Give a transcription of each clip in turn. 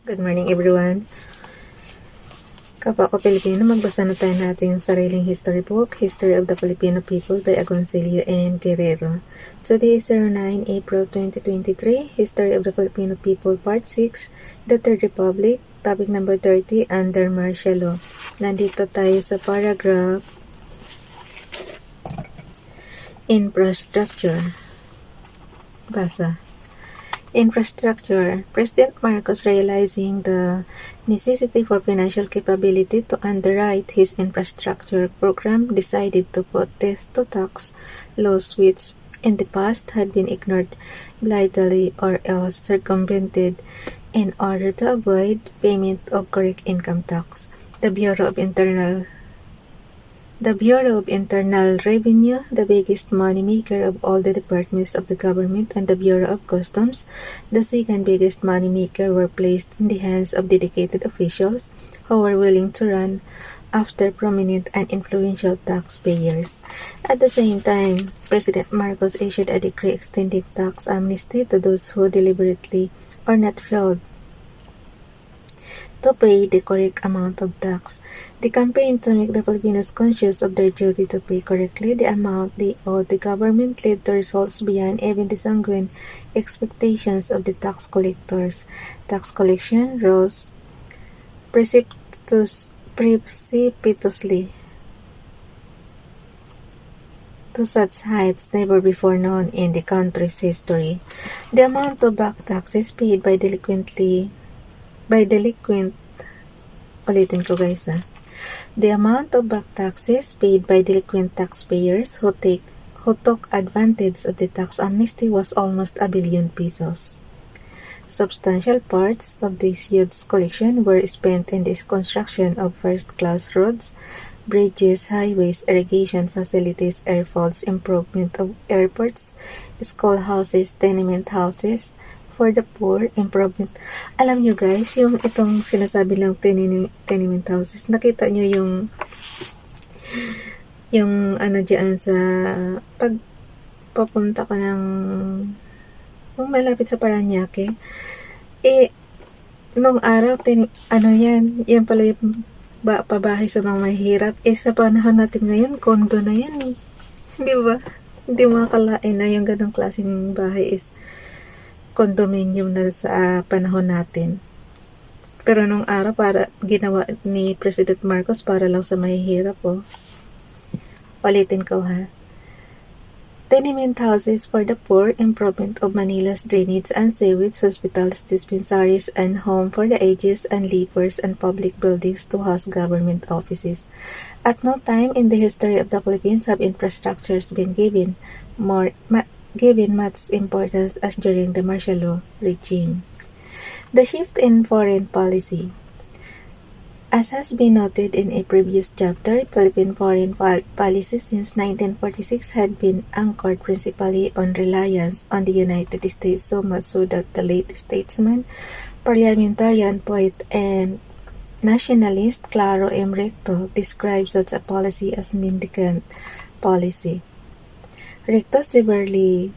Good morning everyone. Kapwa ko Filipino, magbasa na tayo natin yung sariling history book, History of the Filipino People by Agoncillo and Guerrero. Today is 09 April 2023, History of the Filipino People Part 6, The Third Republic, topic number 30, under martial law. Nandito tayo sa paragraph Infrastructure. Basa. Infrastructure. President Marcos, realizing the necessity for financial capability to underwrite his infrastructure program, decided to put death to tax laws which in the past had been ignored blithely or else circumvented in order to avoid payment of correct income tax. The Bureau of Internal Revenue, the biggest moneymaker of all the departments of the government, and the Bureau of Customs, the second biggest moneymaker, were placed in the hands of dedicated officials who were willing to run after prominent and influential taxpayers. At the same time, President Marcos issued a decree extending tax amnesty to those who deliberately or not failed to pay the correct amount of tax. The campaign to make the Filipinos conscious of their duty to pay correctly the amount they owed the government led to results beyond even the sanguine expectations of the tax collectors. Tax collection rose precipitously to such heights never before known in the country's history. The amount of back taxes paid by The amount of back taxes paid by delinquent taxpayers who took advantage of the tax amnesty was almost $1 billion pesos. Substantial parts of this huge collection were spent in the construction of first-class roads, bridges, highways, irrigation facilities, airfields, improvement of airports, schoo-houses, tenement houses for the poor, improvement. Alam nyo guys, yung itong sinasabi lang tenement houses, nakita nyo yung ano dyan sa pag papunta ka ng kung malapit sa Paranaque, nung araw, yan pala yung pabahay sa mga mahirap. Sa panahon natin ngayon, condo na yan eh. Di ba? Hindi makakalain na yung ganong klaseng bahay is condominium na sa panahon natin. Pero nung araw, ginawa ni President Marcos para lang sa mahihirap oh. Palitin ko ha. Tenement houses for the poor, improvement of Manila's drainage and sewage, hospitals, dispensaries, and home for the aged and lepers, and public buildings to house government offices. At no time in the history of the Philippines have infrastructures been given much importance as during the martial law regime. The shift in foreign policy. As has been noted in a previous chapter, Philippine foreign policy since 1946 had been anchored principally on reliance on the United States, so much so that the late statesman, parliamentarian, poet, and nationalist Claro M. Recto described such a policy as mendicant policy. Recto severely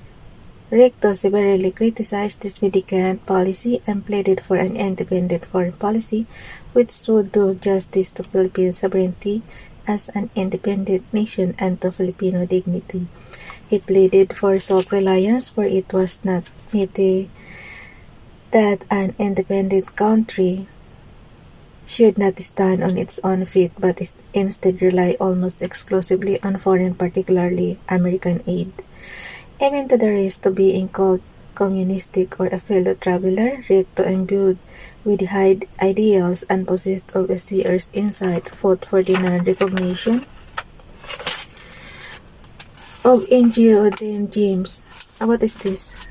criticized this mendicant policy and pleaded for an independent foreign policy which would do justice to Philippine sovereignty as an independent nation and to Filipino dignity. He pleaded for self-reliance, for it was not merely that an independent country should not stand on its own feet but instead rely almost exclusively on foreign, particularly American aid. Even to the risk to being called communistic or a fellow traveler, Recto, imbued with high ideals and possessed of a seer's insight, fought for the non-recognition of NGO regimes. What is this?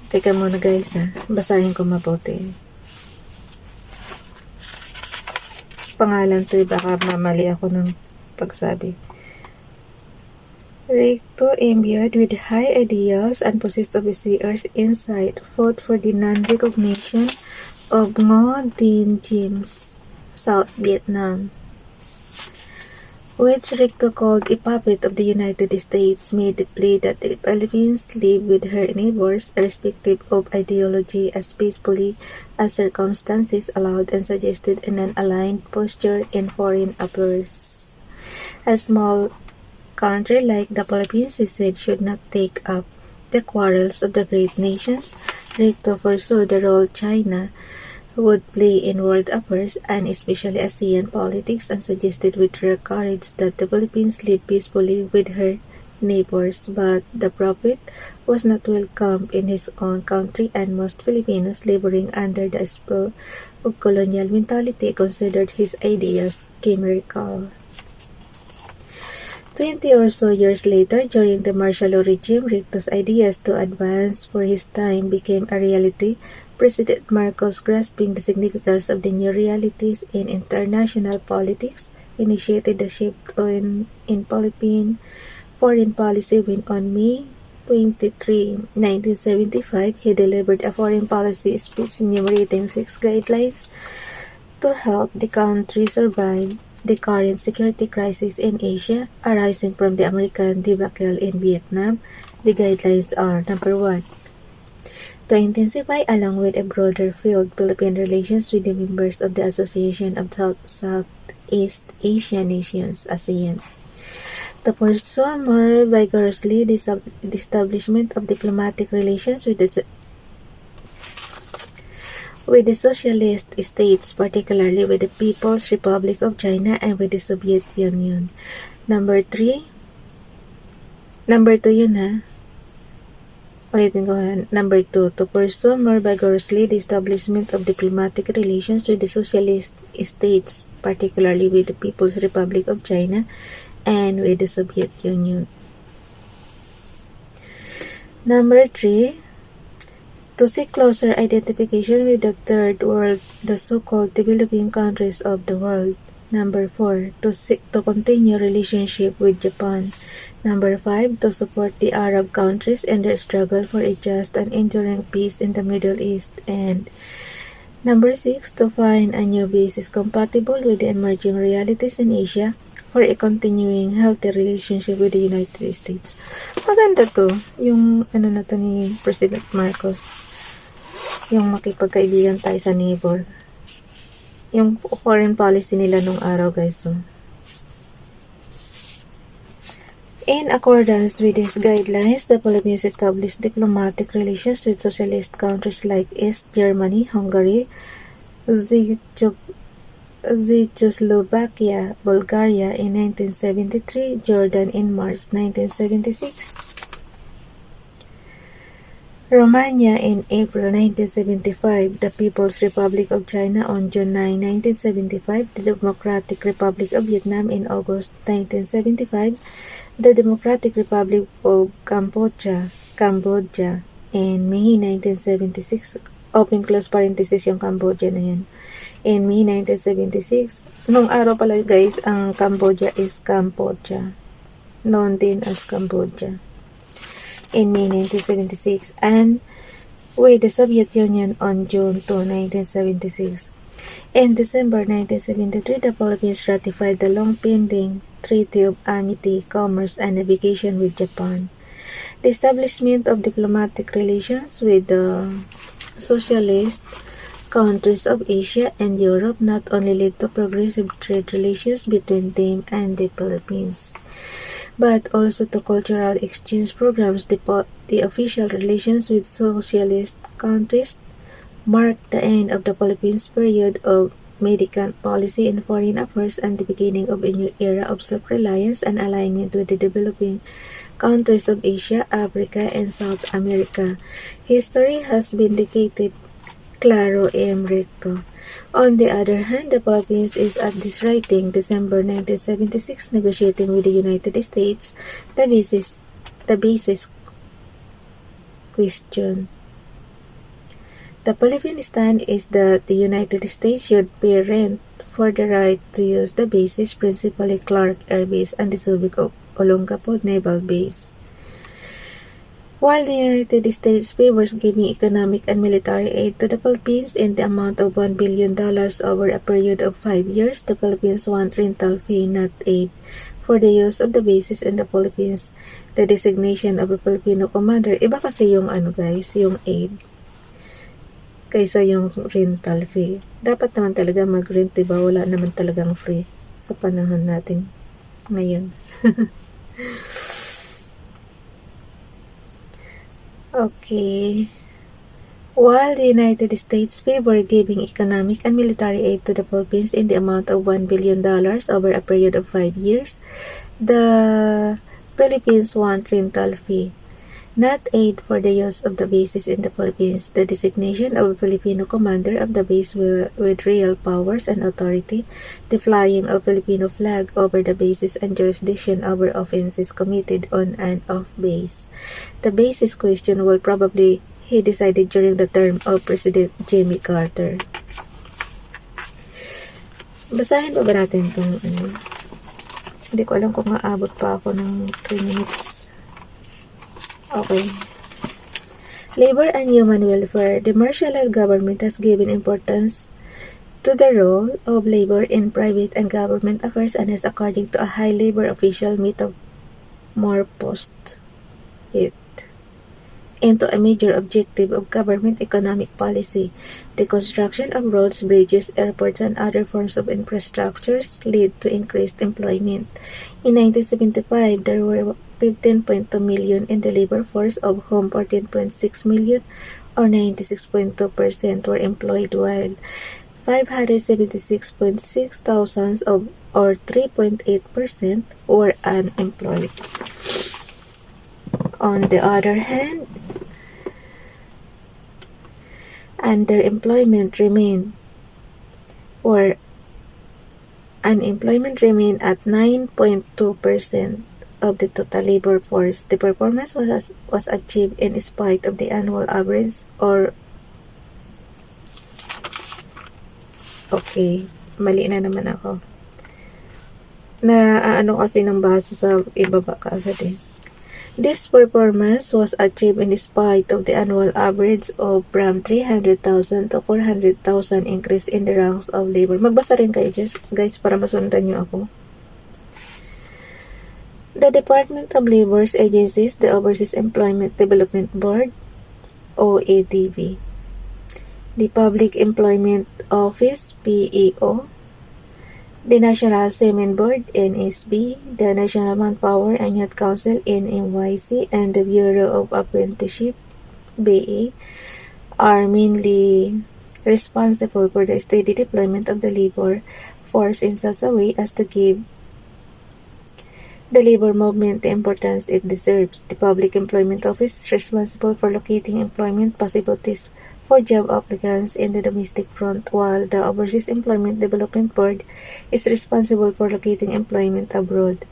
Teka muna guys basahin ko mabuti. Pangalan to, baka mamali ako ng pagsabi. Recto, imbued with high ideals and possessed of a seer's insight, fought for the non-recognition of Ngo Dinh Diem, South Vietnam. which Rico called a puppet of the United States, made the plea that the Philippines live with her neighbors, irrespective of ideology, as peacefully as circumstances allowed, and suggested an aligned posture in foreign affairs. A small country like the Philippines, he said, should not take up the quarrels of the great nations. Rico foresaw the role China would play in world affairs and especially ASEAN politics, and suggested with rare courage that the Philippines live peacefully with her neighbors. But the prophet was not welcome in his own country, and most Filipinos laboring under the spell of colonial mentality considered his ideas chimerical. 20 or so years later, during the martial law regime, Ricto's ideas to advance for his time became a reality. President Marcos, grasping the significance of the new realities in international politics, initiated the shift in Philippine foreign policy when on May 23, 1975, he delivered a foreign policy speech enumerating 6 guidelines to help the country survive the current security crisis in Asia arising from the American debacle in Vietnam. The guidelines are: number 1, to intensify, along with a broader field, Philippine relations with the members of the Association of Southeast Asian Nations, ASEAN. To pursue more vigorously the establishment of diplomatic relations with the socialist states, particularly with the People's Republic of China and with the Soviet Union. Number 2 yun ha. Ulitin ko ha. Number 2, to pursue more vigorously the establishment of diplomatic relations with the socialist states, particularly with the People's Republic of China and with the Soviet Union. Number 3, to seek closer identification with the Third World, the so-called developing countries of the world. Number 4, to continue relationship with Japan. Number 5, to support the Arab countries in their struggle for a just and enduring peace in the Middle East. And number 6, to find a new basis compatible with the emerging realities in Asia for a continuing healthy relationship with the United States. Maganda to, yung na to ni President Marcos. Yung makipagkaibigan tayo sa neighbor. Yung foreign policy nila nung araw, guys. So, in accordance with these guidelines, the Philippines established diplomatic relations with socialist countries like East Germany, Hungary, Czechoslovakia, Bulgaria in 1973, Jordan in March 1976, Romania in April 1975, the People's Republic of China on June 9, 1975, the Democratic Republic of Vietnam in August 1975, the Democratic Republic of Cambodia in May 1976, open close parenthesis yung Cambodia na yan, in May 1976. Nung araw pala guys, ang Cambodia is Cambodia, known din as Cambodia, in May 1976, and with the Soviet Union on June 2, 1976. In December 1973, the Philippines ratified the long-pending Treaty of Amity, Commerce, and Navigation with Japan. The establishment of diplomatic relations with the socialist countries of Asia and Europe not only led to progressive trade relations between them and the Philippines, but also to cultural exchange programs. The official relations with socialist countries marked the end of the Philippines' period of mendicant policy in foreign affairs and the beginning of a new era of self-reliance and alignment with the developing countries of Asia, Africa, and South America. History has vindicated Claro M. Recto. On the other hand, the Philippines is at this writing, December 1976, negotiating with the United States the basis question. The Philippine stand is that the United States should pay rent for the right to use the bases, principally Clark Air Base and the Subic of Olongapo Naval Base. While the United States favors giving economic and military aid to the Philippines in the amount of $1 billion over a period of 5 years, the Philippines want rental fee, not aid, for the use of the bases in the Philippines. The designation of a Filipino commander, iba kasi yung guys, yung aid, kaysa yung rental fee. Dapat naman talaga mag-rent, diba? Wala naman talagang free sa panahon natin ngayon. Okay. While the United States favor giving economic and military aid to the Philippines in the amount of $1 billion over a period of 5 years, the Philippines want rental fee, not aid, for the use of the bases in the Philippines. The designation of a Filipino commander of the base with real powers and authority, the flying of Filipino flag over the bases, and jurisdiction over offenses committed on and off base. The basis question will probably be decided during the term of President Jimmy Carter. Basahin pa ba natin itong Hindi ko alam kung maabot pa ako ng 3 minutes. Okay. Labor and human welfare. The martial law government has given importance to the role of labor in private and government affairs and has, according to a high labor official, metamorphosed it into a major objective of government economic policy. The construction of roads, bridges, airports, and other forms of infrastructures lead to increased employment. In 1975, there were 15.2 million in the labor force, of whom 14.6 million, or 96.2%, were employed, while 576.6 thousand, or 3.8%, were unemployed. On the other hand, unemployment remained at 9.2% of the total labor force. The performance was achieved in spite of the annual average, or okay, mali na naman ako. Kasi ng basa sa ibaba ka agad eh. This performance was achieved in spite of the annual average of from 300,000 to 400,000 increase in the ranks of labor. Magbasa rin kayo guys para masundan nyo ako. The Department of Labor's agencies, the Overseas Employment Development Board, OEDB, the Public Employment Office, PEO, the National Seamen Board, NSB, the National Manpower and Youth Council, NMYC, and the Bureau of Apprenticeship, BA, are mainly responsible for the steady deployment of the labor force in such a way as to give the labor movement the importance it deserves. The Public Employment Office is responsible for locating employment possibilities for job applicants in the domestic front, while the Overseas Employment Development Board is responsible for locating employment abroad.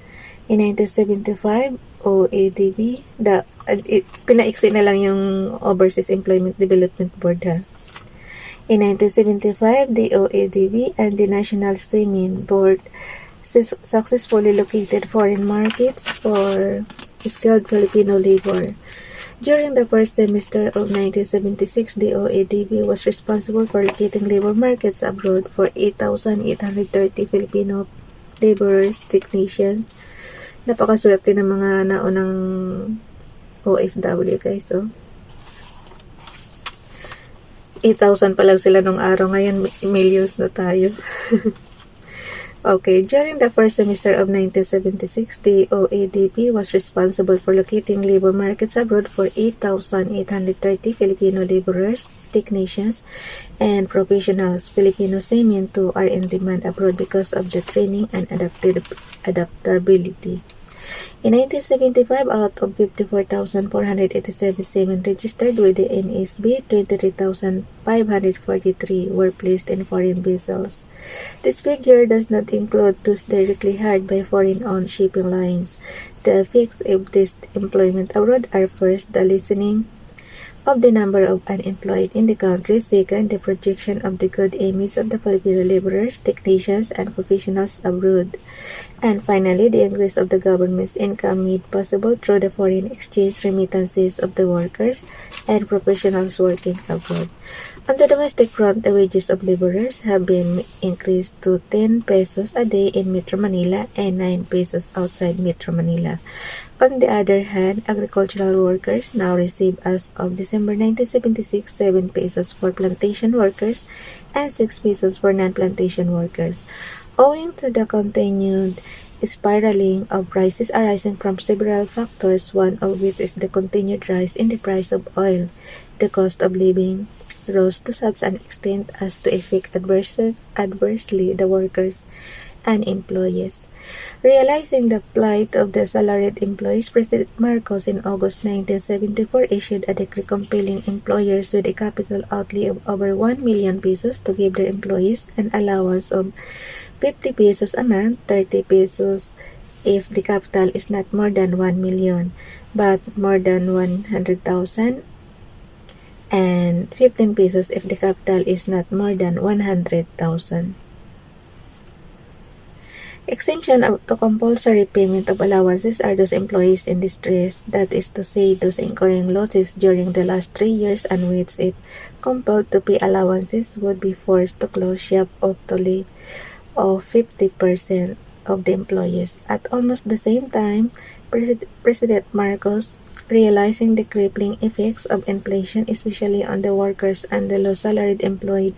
In 1975, OEDB, pinaiksi na lang yung Overseas Employment Development Board ha. In 1975, the OEDB and the National Seamen Board successfully located foreign markets for skilled Filipino labor. During the first semester of 1976, the OEDB was responsible for locating labor markets abroad for 8,830 Filipino laborers, technicians. Napakaswerte ng mga naunang OFW guys. 8,000 pa lang sila nung araw. Ngayon, millions na tayo. Okay, during the first semester of 1976, the OEDB was responsible for locating labor markets abroad for 8,830 Filipino laborers, technicians, and professionals. Filipino seamen too are in demand abroad because of the training and adaptability. In 1975, out of 54,487 seamen registered with the NSB, 23,543 were placed in foreign vessels. This figure does not include those directly hired by foreign-owned shipping lines. The effects of this employment abroad are first, the lessening of the number of unemployed in the country. Second, the projection of the good image of the Filipino laborers, technicians, and professionals abroad. And finally, the increase of the government's income made possible through the foreign exchange remittances of the workers and professionals working abroad. On the domestic front, the wages of laborers have been increased to 10 pesos a day in Metro Manila and 9 pesos outside Metro Manila. On the other hand, agricultural workers now receive, as of December 1976, 7 pesos for plantation workers and 6 pesos for non-plantation workers. Owing to the continued spiraling of prices arising from several factors, one of which is the continued rise in the price of oil, the cost of living rose to such an extent as to affect adversely the workers and employees. Realizing the plight of the salaried employees, President Marcos in August 1974 issued a decree compelling employers with a capital outlay of over 1 million pesos to give their employees an allowance of 50 pesos a month, 30 pesos if the capital is not more than 1 million, but more than 100,000, and 15 pesos if the capital is not more than 100,000. Exemption to compulsory payment of allowances are those employees in distress, that is to say, those incurring losses during the last 3 years and which, if compelled to pay allowances, would be forced to close shop or to leave of 50% of the employees. At almost the same time, President Marcos, realizing the crippling effects of inflation, especially on the workers and the low-salaried employed,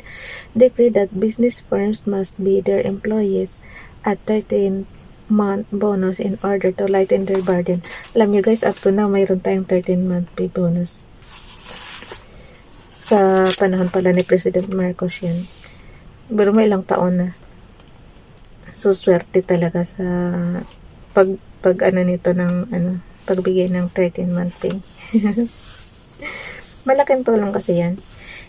decreed that business firms must pay their employees a 13-month bonus in order to lighten their burden. Alam nyo guys, up to now, mayroon tayong 13-month pay bonus. Sa panahon pala ni President Marcos yan. Pero may ilang taon na. So, swerte talaga sa pagbigay ng 13-month pay. Malaking tulong kasi yan.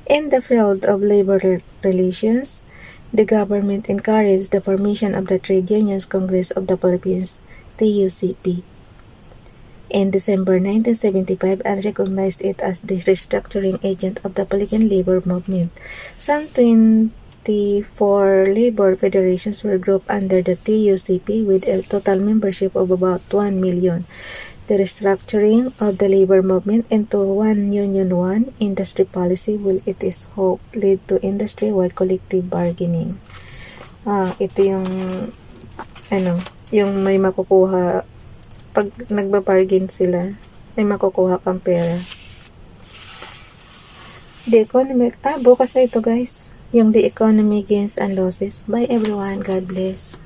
In the field of labor relations, the government encouraged the formation of the Trade Unions Congress of the Philippines, TUCP, in December 1975 and recognized it as the restructuring agent of the Philippine labor movement. Some 24 labor federations were grouped under the TUCP with a total membership of about 1 million. The restructuring of the labor movement into one union, one industry policy will, it is hoped, lead to industry-wide collective bargaining. Ito yung may makukuha pag nagbabargain sila, may makukuha kang pera. The economic, bukas na ito guys, yung the economy gains and losses. Bye everyone, God bless.